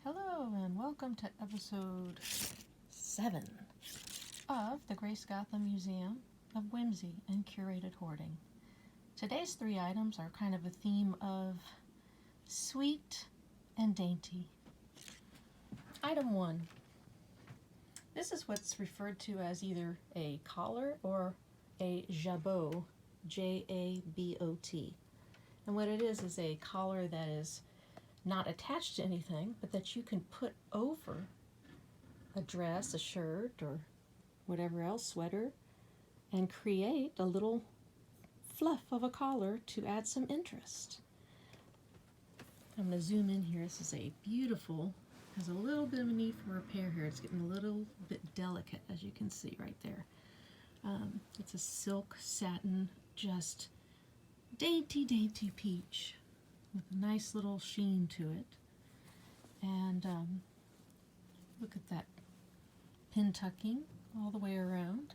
Hello and welcome to episode 7 of the Gotham Museum of Whimsy and Curated Hoarding. Today's 3 items are kind of a theme of sweet and dainty. Item 1. This is what's referred to as either a collar or a jabot, J-A-B-O-T. And what it is a collar that is not attached to anything, but that you can put over a dress, a shirt, or whatever else, sweater, and create a little fluff of a collar to add some interest. I'm going to zoom in here. This is a beautiful, has a little bit of a need for repair here. It's getting a little bit delicate, as you can see right there. It's a silk satin, just dainty, dainty peach, with a nice little sheen to it. And look at that pin tucking all the way around.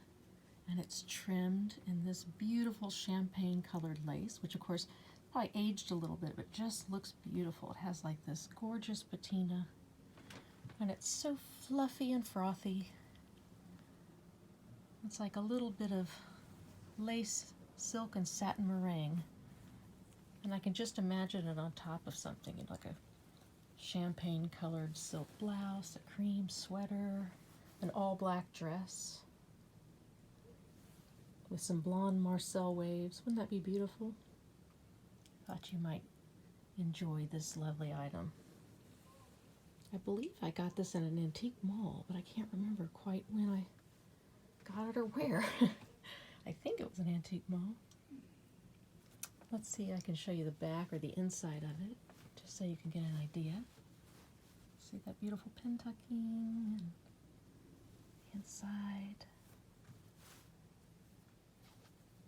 And it's trimmed in this beautiful champagne colored lace, which of course probably aged a little bit, but just looks beautiful. It has like this gorgeous patina. And it's so fluffy and frothy. It's like a little bit of lace, silk, and satin meringue. And I can just imagine it on top of something, like a champagne-colored silk blouse, a cream sweater, an all-black dress with some blonde Marcel waves. Wouldn't that be beautiful? Thought you might enjoy this lovely item. I believe I got this in an antique mall, but I can't remember quite when I got it or where. I think it was an antique mall. Let's see, I can show you the back or the inside of it, just so you can get an idea. See that beautiful pin tucking and the inside.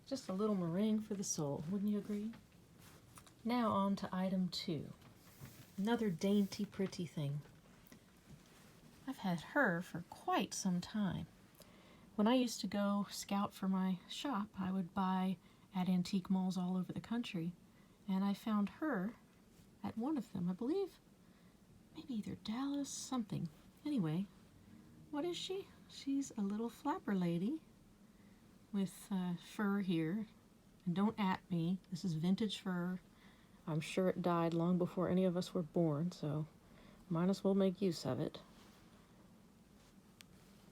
Just a little meringue for the soul, wouldn't you agree? Now on to item 2. Another dainty, pretty thing. I've had her for quite some time. When I used to go scout for my shop, I would buy at antique malls all over the country, and I found her at one of them, I believe, maybe either Dallas, something. Anyway, what is she? She's a little flapper lady with fur here, and don't at me, this is vintage fur. I'm sure it died long before any of us were born, so might as well make use of it.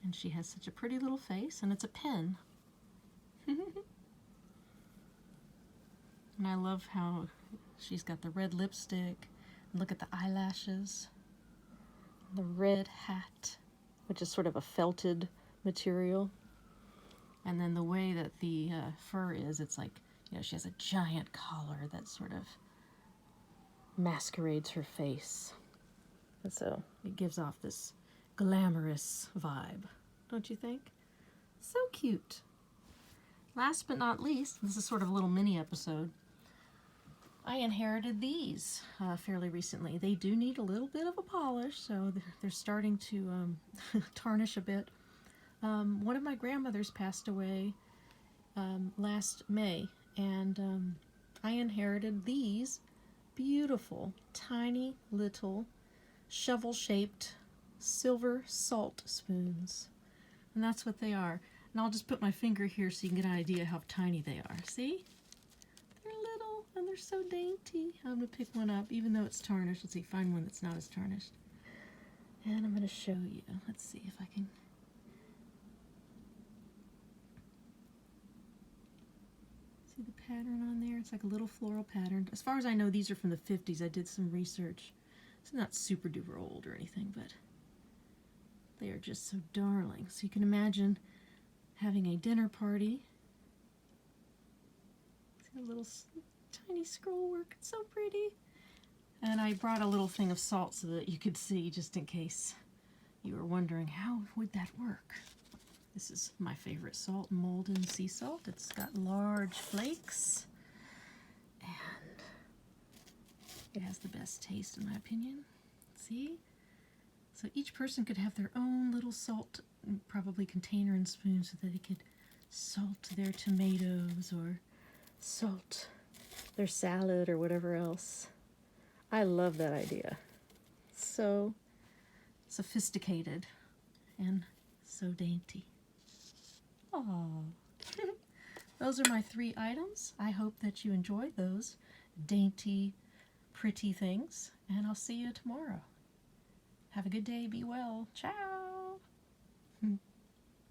And she has such a pretty little face, and it's a pin. And I love how she's got the red lipstick. Look at the eyelashes. The red hat, which is sort of a felted material. And then the way that the fur is, it's like, she has a giant collar that sort of masquerades her face. And so it gives off this glamorous vibe, don't you think? So cute. Last but not least, this is sort of a little mini episode. I inherited these fairly recently. They do need a little bit of a polish, so they're starting to tarnish a bit. One of my grandmothers passed away last May, and I inherited these beautiful, tiny little shovel-shaped silver salt spoons. And that's what they are. And I'll just put my finger here so you can get an idea how tiny they are. See? They're little and they're so dainty. I'm going to pick one up even though it's tarnished. Let's see, find one that's not as tarnished. And I'm going to show you. Let's see if I can. See the pattern on there? It's like a little floral pattern. As far as I know, these are from the 50s. I did some research. It's not super duper old or anything, but they are just so darling. So you can imagine having a dinner party. See a little tiny scroll work. It's so pretty. And I brought a little thing of salt so that you could see, just in case you were wondering how would that work. This is my favorite salt, Molden sea salt. It's got large flakes and it has the best taste in my opinion. See? So each person could have their own little salt, probably container and spoon, so that they could salt their tomatoes or salt their salad or whatever else. I love that idea. So sophisticated and so dainty. Oh, those are my 3 items. I hope that you enjoyed those dainty, pretty things, and I'll see you tomorrow. Have a good day. Be well. Ciao.